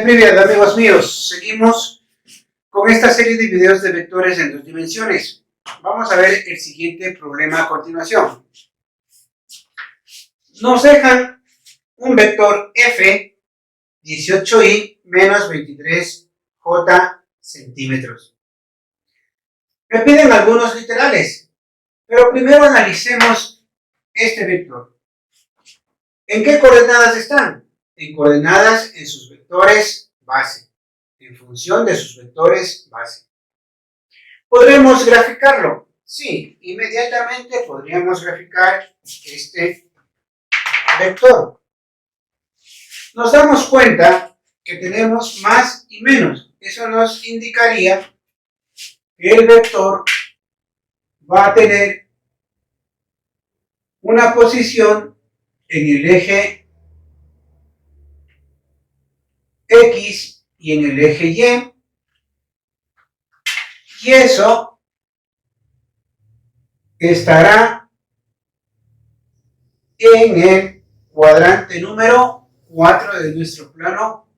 Привет, amigos míos, seguimos con esta serie de videos de vectores en dos dimensiones. Vamos a ver el siguiente problema a continuación. Nos dejan un vector f, 18y menos 23j centímetros. Me piden algunos literales, pero primero analicemos este vector. ¿En qué coordenadas están? En coordenadas en sus vectores base, en función de sus vectores base. ¿Podremos graficarlo? Sí, inmediatamente podríamos graficar este vector. Nos damos cuenta que tenemos más y menos. Eso nos indicaría que el vector va a tener una posición en el eje X y en el eje Y, y eso estará en el cuadrante número 4 de nuestro plano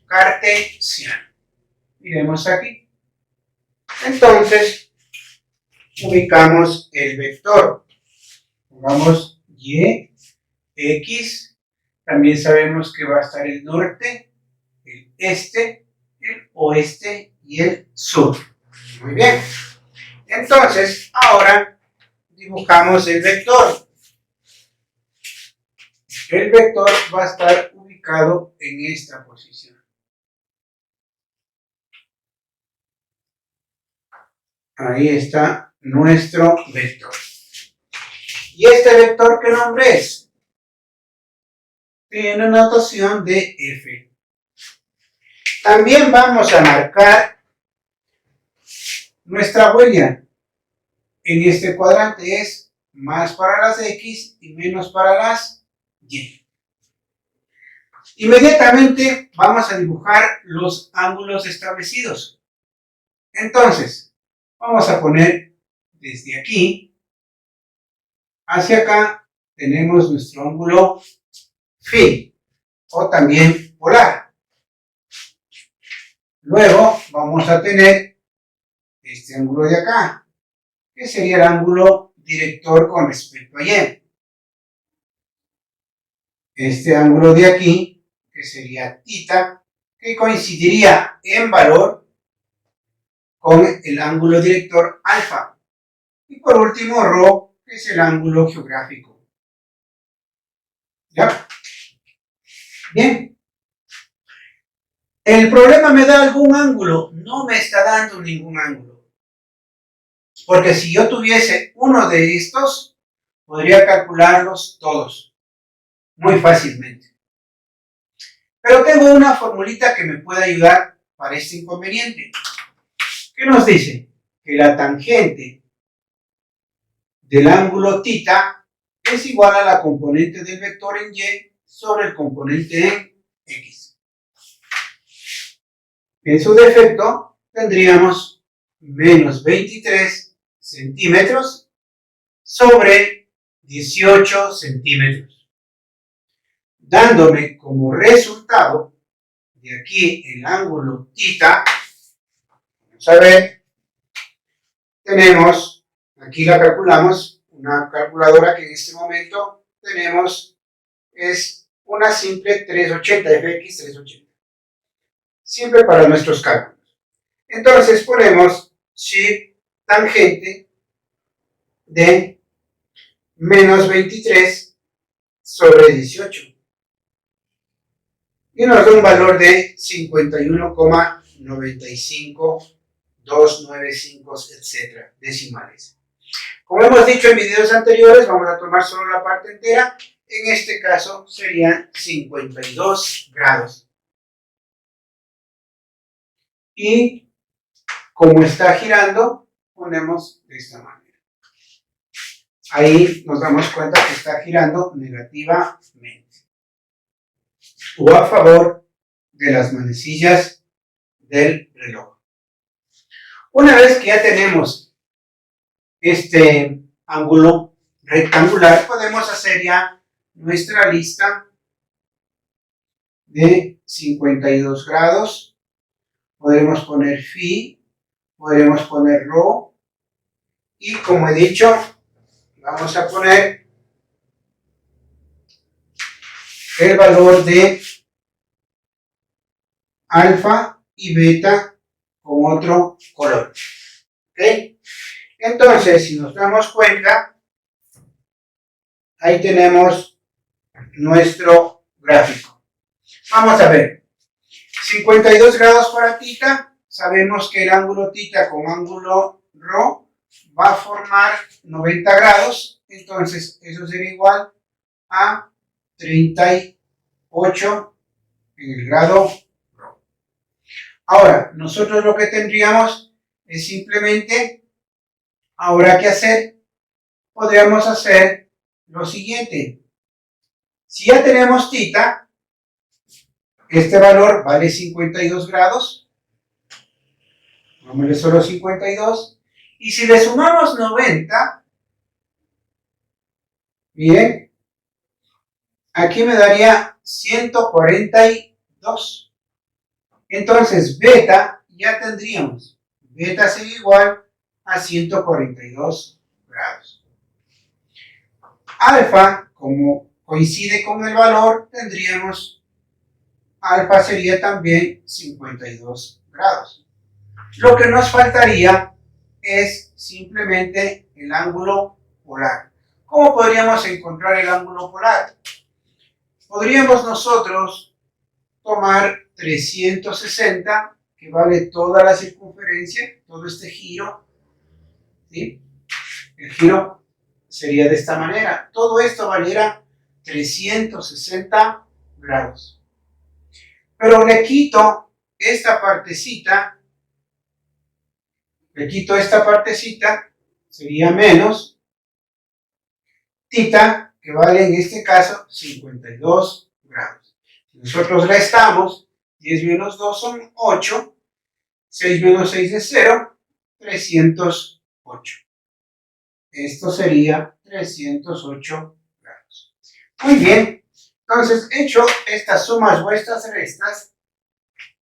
cartesiano. Miremos aquí. Entonces, ubicamos el vector. Pongamos Y, X. También sabemos que va a estar el norte, el este, el oeste y el sur. Muy bien. Entonces, ahora dibujamos el vector. El vector va a estar ubicado en esta posición. Ahí está nuestro vector. ¿Y este vector qué nombre es? Tiene una notación de f. También vamos a marcar nuestra huella. En este cuadrante es más para las X y menos para las Y. Inmediatamente vamos a dibujar los ángulos establecidos. Entonces, vamos a poner desde aquí hacia acá, tenemos nuestro ángulo phi, o también polar. Luego vamos a tener este ángulo de acá, que sería el ángulo director con respecto a Y. Este ángulo de aquí, que sería θ, que coincidiría en valor con el ángulo director alfa. Y por último, ρ, que es el ángulo geográfico. ¿Ya? Bien. ¿El problema me da algún ángulo? No me está dando ningún ángulo. Porque si yo tuviese uno de estos, podría calcularlos todos muy fácilmente. Pero tengo una formulita que me puede ayudar para este inconveniente. ¿Qué nos dice? Que la tangente del ángulo θ es igual a la componente del vector en Y sobre el componente en X. En su defecto tendríamos menos 23 centímetros sobre 18 centímetros, dándome como resultado de aquí el ángulo θ. Vamos a ver, tenemos, aquí la calculamos, una calculadora que en este momento tenemos es una simple 380, FX 380. Siempre para nuestros cálculos. Entonces ponemos shift tangente de menos 23 sobre 18. Y nos da un valor de 51,95295, etc. decimales. Como hemos dicho en videos anteriores, vamos a tomar solo la parte entera. En este caso serían 52 grados. Y como está girando, ponemos de esta manera. ahí nos damos cuenta que está girando negativamente o a favor de las manecillas del reloj. Una vez que ya tenemos este ángulo rectangular, podemos hacer ya nuestra lista de 52 grados. Podremos poner phi, podremos poner rho, y como he dicho, vamos a poner el valor de alfa y beta con otro color. ¿Ok? Entonces, si nos damos cuenta, ahí tenemos nuestro gráfico. Vamos a ver. 52 grados para θ. Sabemos que el ángulo θ con ángulo ρ va a formar 90 grados. Entonces, eso sería igual a 38 en el grado ρ. Ahora, nosotros lo que tendríamos es simplemente, ahora qué hacer, podríamos hacer lo siguiente. Si ya tenemos θ, este valor vale 52 grados, vámonos solo 52, y si le sumamos 90, miren, aquí me daría 142. Entonces, beta ya tendríamos, beta sería igual a 142 grados. Alfa, como coincide con el valor, tendríamos, alfa sería también 52 grados. Lo que nos faltaría es simplemente el ángulo polar. ¿Cómo podríamos encontrar el ángulo polar? Podríamos nosotros tomar 360, que vale toda la circunferencia, todo este giro, ¿sí? El giro sería de esta manera. Todo esto valiera 360 grados. Pero le quito esta partecita, sería menos θ, que vale en este caso 52 grados. Si nosotros restamos, 10 menos 2 son 8, 6 menos 6 es 0, 308. Esto sería 308 grados. Muy bien, entonces hecho estas sumas o estas restas,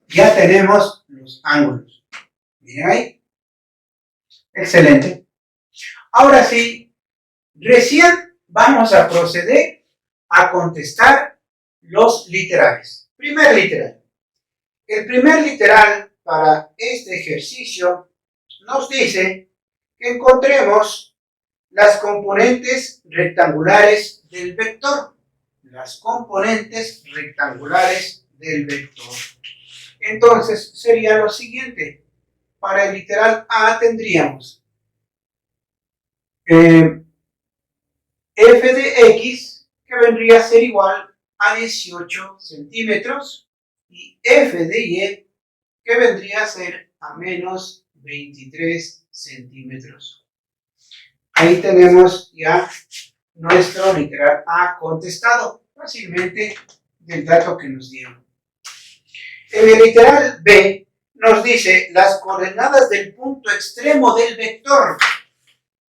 ya tenemos los ángulos. Miren ahí. Excelente. Ahora sí, recién vamos a proceder a contestar los literales. Primer literal. El primer literal para este ejercicio nos dice que encontremos las componentes rectangulares del vector. Las componentes rectangulares del vector. Entonces sería lo siguiente. Para el literal A tendríamos f de x, que vendría a ser igual a 18 centímetros, y f de y, que vendría a ser a menos 23 centímetros. Ahí tenemos ya nuestro literal A contestado, fácilmente del dato que nos dieron. En el literal B nos dice las coordenadas del punto extremo del vector.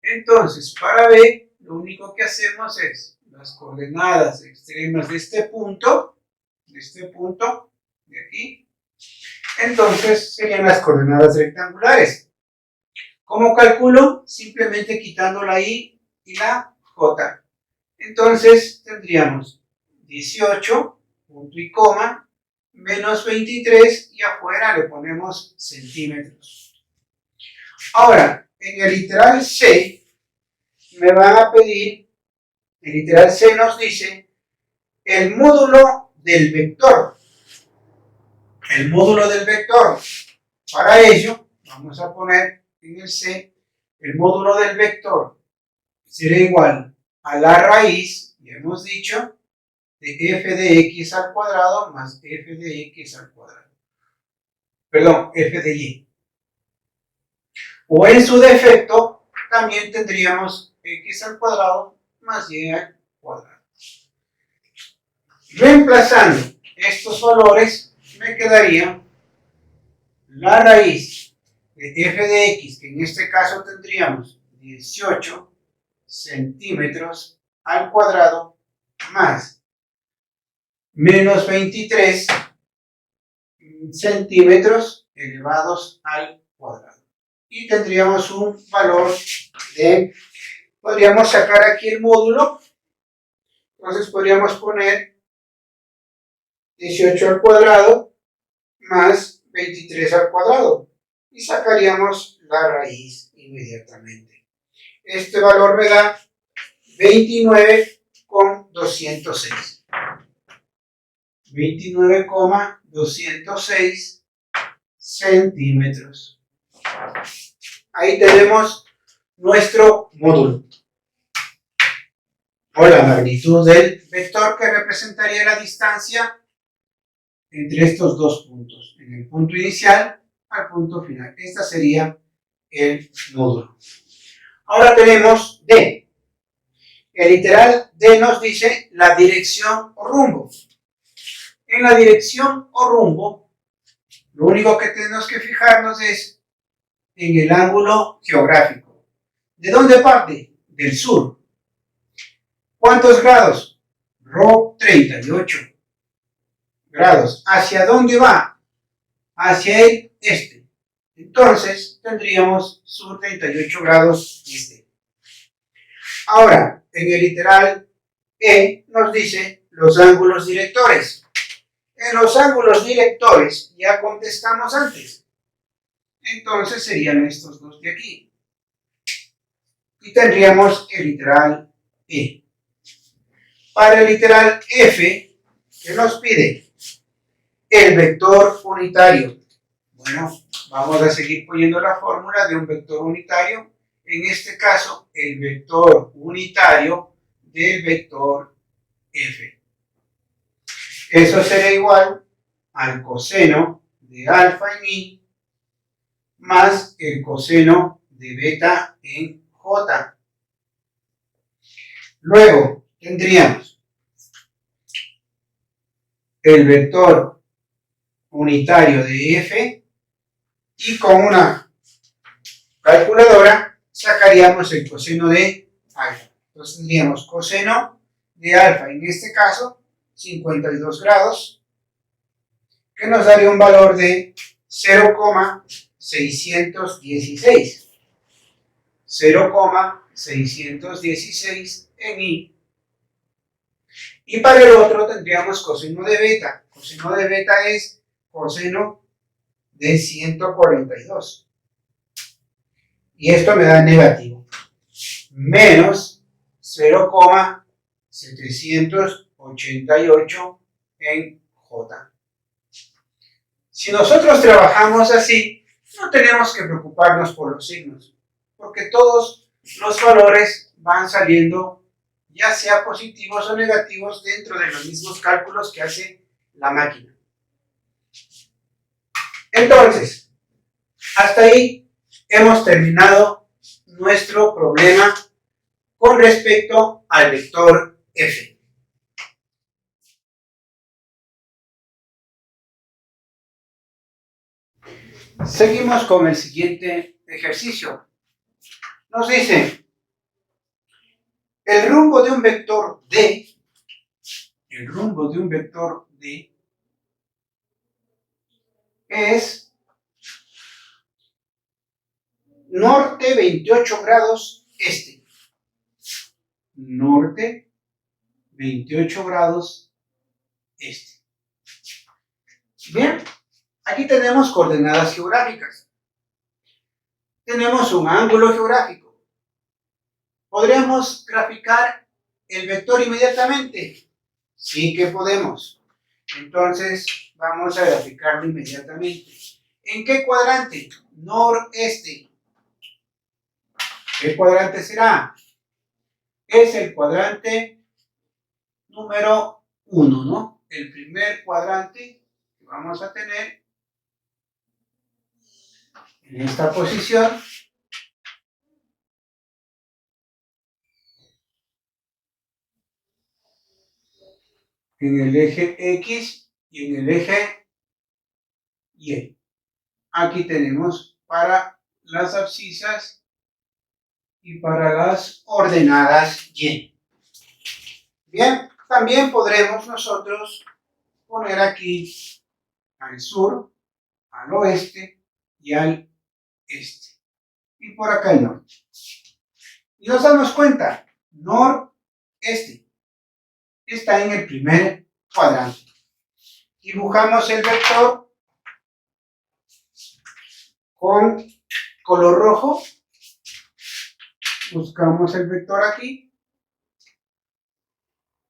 Entonces, para B, lo único que hacemos es las coordenadas extremas de este punto, de aquí. Entonces, serían las coordenadas rectangulares. ¿Cómo calculo? Simplemente quitando la I y la J. Entonces, tendríamos 18, punto y coma, menos 23, y afuera le ponemos centímetros. Ahora, en el literal C, me van a pedir, el literal C nos dice el módulo del vector. El módulo del vector. Para ello, vamos a poner en el C, el módulo del vector será igual a la raíz, ya hemos dicho, de f de x al cuadrado más f de x al cuadrado. Perdón, f de y. O en su defecto, también tendríamos x al cuadrado más y al cuadrado. Reemplazando estos valores, me quedaría la raíz de f de x, que en este caso tendríamos 18 centímetros al cuadrado más menos 23 centímetros elevados al cuadrado. Y tendríamos un valor de, podríamos sacar aquí el módulo, entonces podríamos poner 18 al cuadrado más 23 al cuadrado y sacaríamos la raíz inmediatamente. Este valor me da 29,206. 29,206 centímetros. Ahí tenemos nuestro módulo o la magnitud del vector que representaría la distancia entre estos dos puntos, en el punto inicial al punto final. Este sería el módulo. Ahora tenemos D. El literal D nos dice la dirección o rumbo. En la dirección o rumbo, lo único que tenemos que fijarnos es en el ángulo geográfico. ¿De dónde parte? Del sur. ¿Cuántos grados? Rho 38 grados. ¿Hacia dónde va? Hacia el este. Entonces tendríamos sur 38 grados este. Ahora, en el literal E nos dice los ángulos directores. En los ángulos directores ya contestamos antes. Entonces serían estos dos de aquí. Y tendríamos el literal E. Para el literal F, ¿qué nos pide? El vector unitario. Bueno, vamos a seguir poniendo la fórmula de un vector unitario. En este caso, el vector unitario del vector F. Eso será igual al coseno de alfa en I más el coseno de beta en J. Luego tendríamos el vector unitario de F y con una calculadora sacaríamos el coseno de alfa. Entonces tendríamos coseno de alfa, en este caso 52 grados, que nos daría un valor de 0,616. 0,616 en I. Y para el otro tendríamos coseno de beta. Coseno de beta es coseno de 142. Y esto me da negativo. Menos 0,788 en J. Si nosotros trabajamos así, no tenemos que preocuparnos por los signos, porque todos los valores van saliendo, ya sea positivos o negativos, dentro de los mismos cálculos que hace la máquina. Entonces, hasta ahí hemos terminado nuestro problema con respecto al vector F. Seguimos con el siguiente ejercicio. Nos dice, el rumbo de un vector D, es norte 28 grados este. Norte 28 grados este. Bien, aquí tenemos coordenadas geográficas. Tenemos un ángulo geográfico. ¿Podríamos graficar el vector inmediatamente? Sí que podemos. Entonces, vamos a graficarlo inmediatamente. ¿En qué cuadrante? Noreste. ¿Qué cuadrante será? Es el cuadrante número 1, ¿no? El primer cuadrante que vamos a tener en esta posición en el eje X y en el eje Y. Aquí tenemos para las abscisas y para las ordenadas Y. Bien, también podremos nosotros poner aquí al sur, al oeste y al este. Y por acá el norte. Y nos damos cuenta, noreste está en el primer cuadrante. Dibujamos el vector con color rojo. Buscamos el vector aquí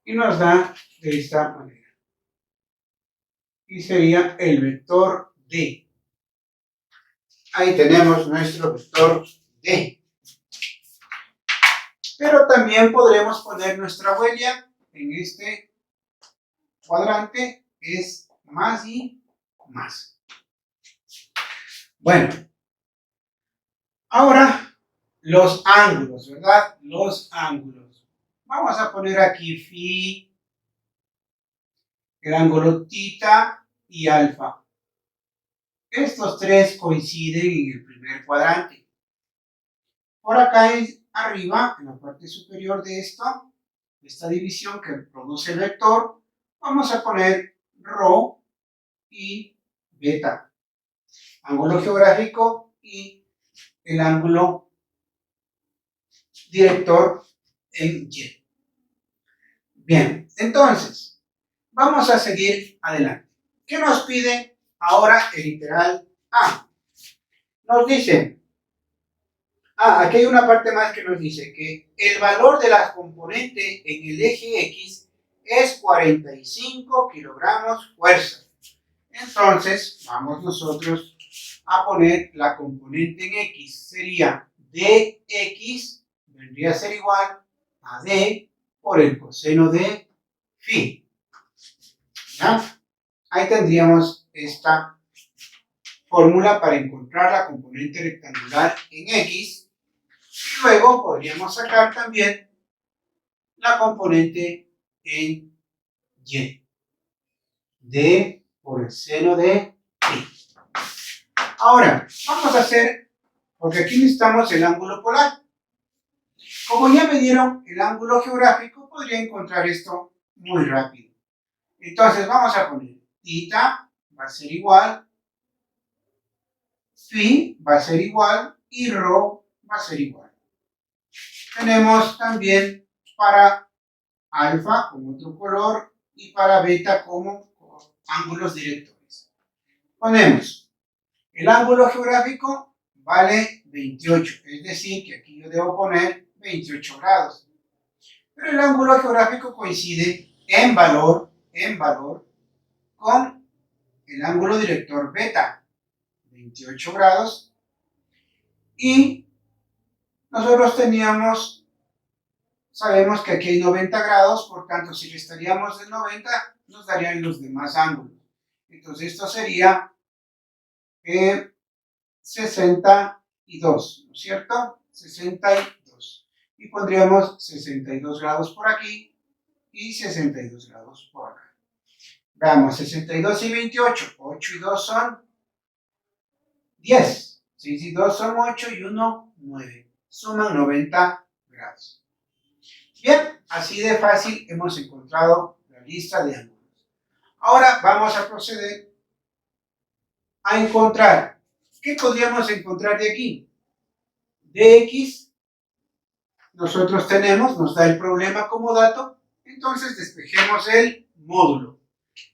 y nos da de esta manera. Y sería el vector D. Ahí tenemos nuestro vector D. Pero también podremos poner nuestra huella en este cuadrante, es más y más. Bueno, ahora los ángulos, ¿verdad? Los ángulos. Vamos a poner aquí phi, el ángulo tita y alfa. Estos tres coinciden en el primer cuadrante. Por acá arriba, en la parte superior de esto, esta división que produce el vector, vamos a poner rho y beta. Ángulo geográfico y el ángulo director en Y. Bien, entonces, vamos a seguir adelante. ¿Qué nos pide ahora el literal A? Nos dice, aquí hay una parte más que nos dice que el valor de la componente en el eje X es 45 kilogramos fuerza. Entonces, vamos nosotros a poner la componente en X. Sería dx, vendría a ser igual a d por el coseno de phi. ¿Ya? Ahí tendríamos esta fórmula para encontrar la componente rectangular en X. Y luego podríamos sacar también la componente en Y. D por el seno de phi. Ahora, vamos a hacer, porque aquí necesitamos el ángulo polar. Como ya me dieron el ángulo geográfico, podría encontrar esto muy rápido. Entonces vamos a poner θ va a ser igual, phi va a ser igual y rho va a ser igual. Tenemos también para alfa con otro color y para beta como ángulos directores. Ponemos el ángulo geográfico vale 28, es decir que aquí yo debo poner 28 grados. Pero el ángulo geográfico coincide en valor con el ángulo director beta, 28 grados. Y nosotros sabemos que aquí hay 90 grados, por tanto si restaríamos de 90 nos darían los demás ángulos. Entonces esto sería 62, ¿no es cierto? 62. Y pondríamos 62 grados por aquí y 62 grados por acá. Veamos, 62 y 28. 8 y 2 son 10. 6 y 2 son 8 y 1, 9. Suman 90 grados. Bien, así de fácil hemos encontrado la lista de ángulos. Ahora vamos a proceder a encontrar. ¿Qué podríamos encontrar de aquí? Dx, nosotros nos da el problema como dato, entonces despejemos el módulo.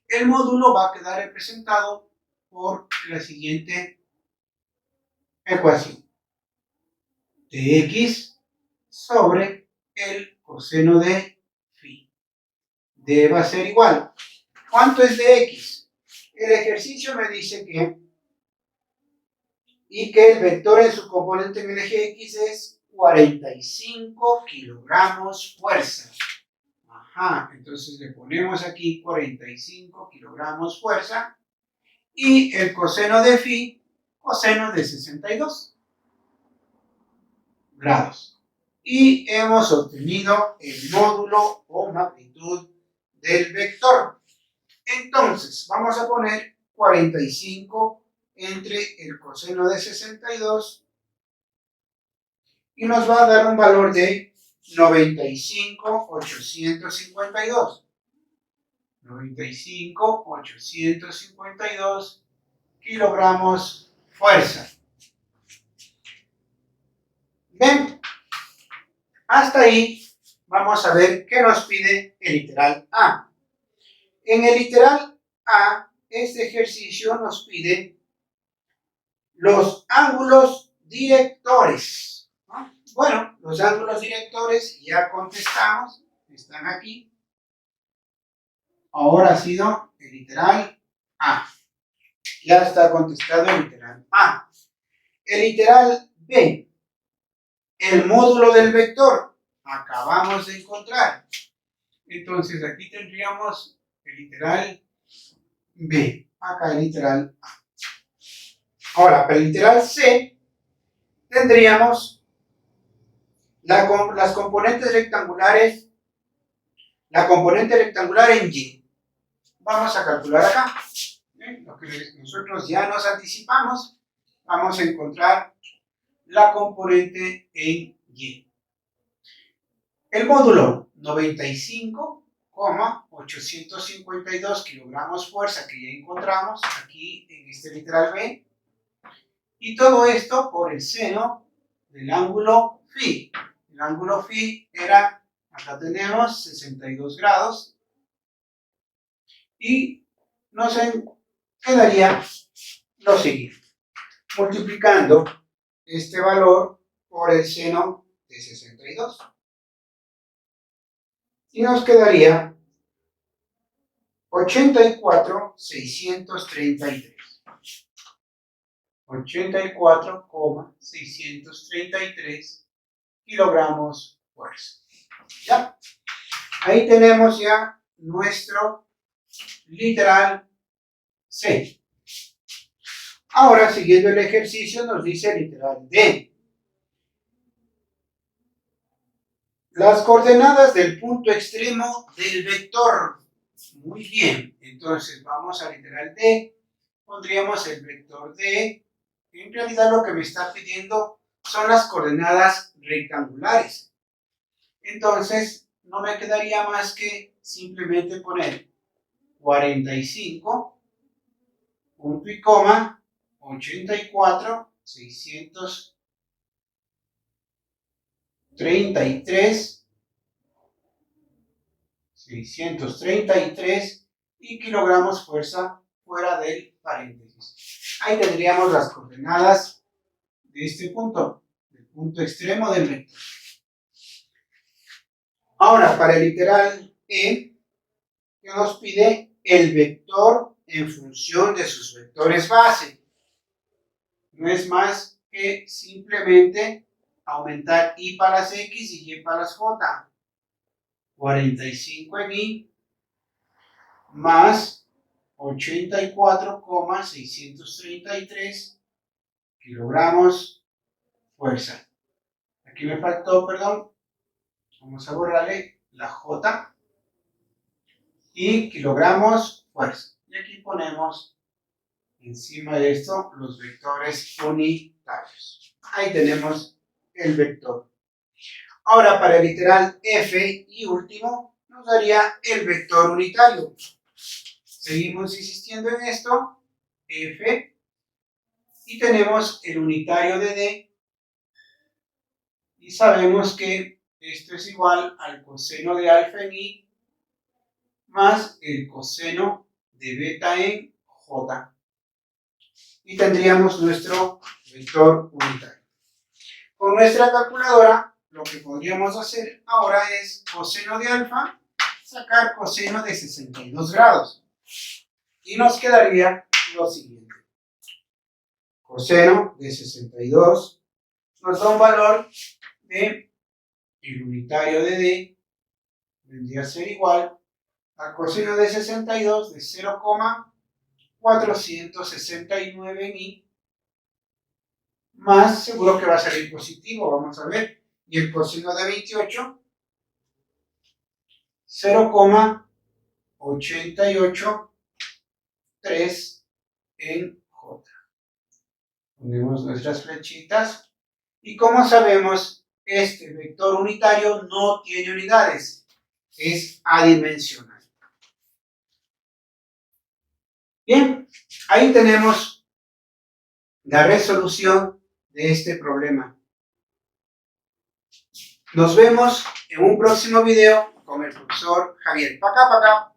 El módulo va a quedar representado por la siguiente ecuación. Dx sobre el coseno de phi. D va a ser igual. ¿Cuánto es dx? El ejercicio me dice que el vector en su componente en el eje X es 45 kilogramos fuerza. Ajá, entonces le ponemos aquí 45 kilogramos fuerza y el coseno de phi, coseno de 62 grados. Y hemos obtenido el módulo o magnitud del vector. Entonces, vamos a poner 45 entre el coseno de 62 y nos va a dar un valor de 95,852. 95,852 kilogramos fuerza. Bien, hasta ahí vamos a ver qué nos pide el literal A. En el literal A, este ejercicio nos pide los ángulos directores, ¿no? Bueno, los ángulos directores ya contestamos, están aquí. Ahora ha sido el literal A. Ya está contestado el literal A. El literal B. El módulo del vector. Acabamos de encontrar. Entonces aquí tendríamos el literal B. Acá el literal A. Ahora, para el literal C, tendríamos las componentes rectangulares. La componente rectangular en Y. Vamos a calcular acá. Lo que nosotros ya nos anticipamos, vamos a encontrar la componente en Y. El módulo 95,852 kilogramos fuerza que ya encontramos aquí en este literal B. Y todo esto por el seno del ángulo φ. El ángulo φ era, acá tenemos 62 grados. Y nos quedaría lo siguiente. Multiplicando este valor por el seno de 62. Y nos quedaría 84,633. 84,633 kilogramos fuerza. ¿Ya? Ahí tenemos ya nuestro literal C. Ahora, siguiendo el ejercicio, nos dice el literal D. Las coordenadas del punto extremo del vector. Muy bien, entonces vamos al literal D. Pondríamos el vector D. En realidad lo que me está pidiendo son las coordenadas rectangulares. Entonces, no me quedaría más que simplemente poner 45, punto y coma, 84, 633 y kilogramos fuerza fuera del paréntesis. Ahí tendríamos las coordenadas de este punto, del punto extremo del vector. Ahora, para el literal E, que nos pide el vector en función de sus vectores base. No es más que simplemente aumentar y para las X y Y para las J. 45 en Y más 84,633 kilogramos fuerza. Aquí me faltó, perdón, vamos a borrarle la J y kilogramos fuerza. Y aquí ponemos encima de esto los vectores unitarios. Ahí tenemos el vector. Ahora para el literal F y último nos daría el vector unitario. Seguimos insistiendo en esto, F, y tenemos el unitario de D, y sabemos que esto es igual al coseno de alfa en I más el coseno de beta en J. Y tendríamos nuestro vector unitario. Con nuestra calculadora, lo que podríamos hacer ahora es coseno de alfa, sacar coseno de 62 grados. Y nos quedaría lo siguiente. Coseno de 62 nos da un valor de el unitario de D, vendría a ser igual al coseno de 62 de 0,469 en I, más, seguro que va a salir positivo, vamos a ver, y el coseno de 28, 0,469 88, 3 en J. Ponemos nuestras flechitas. Y como sabemos, este vector unitario no tiene unidades. Es adimensional. Bien, ahí tenemos la resolución de este problema. Nos vemos en un próximo video con el profesor Javier. Pacá, pacá.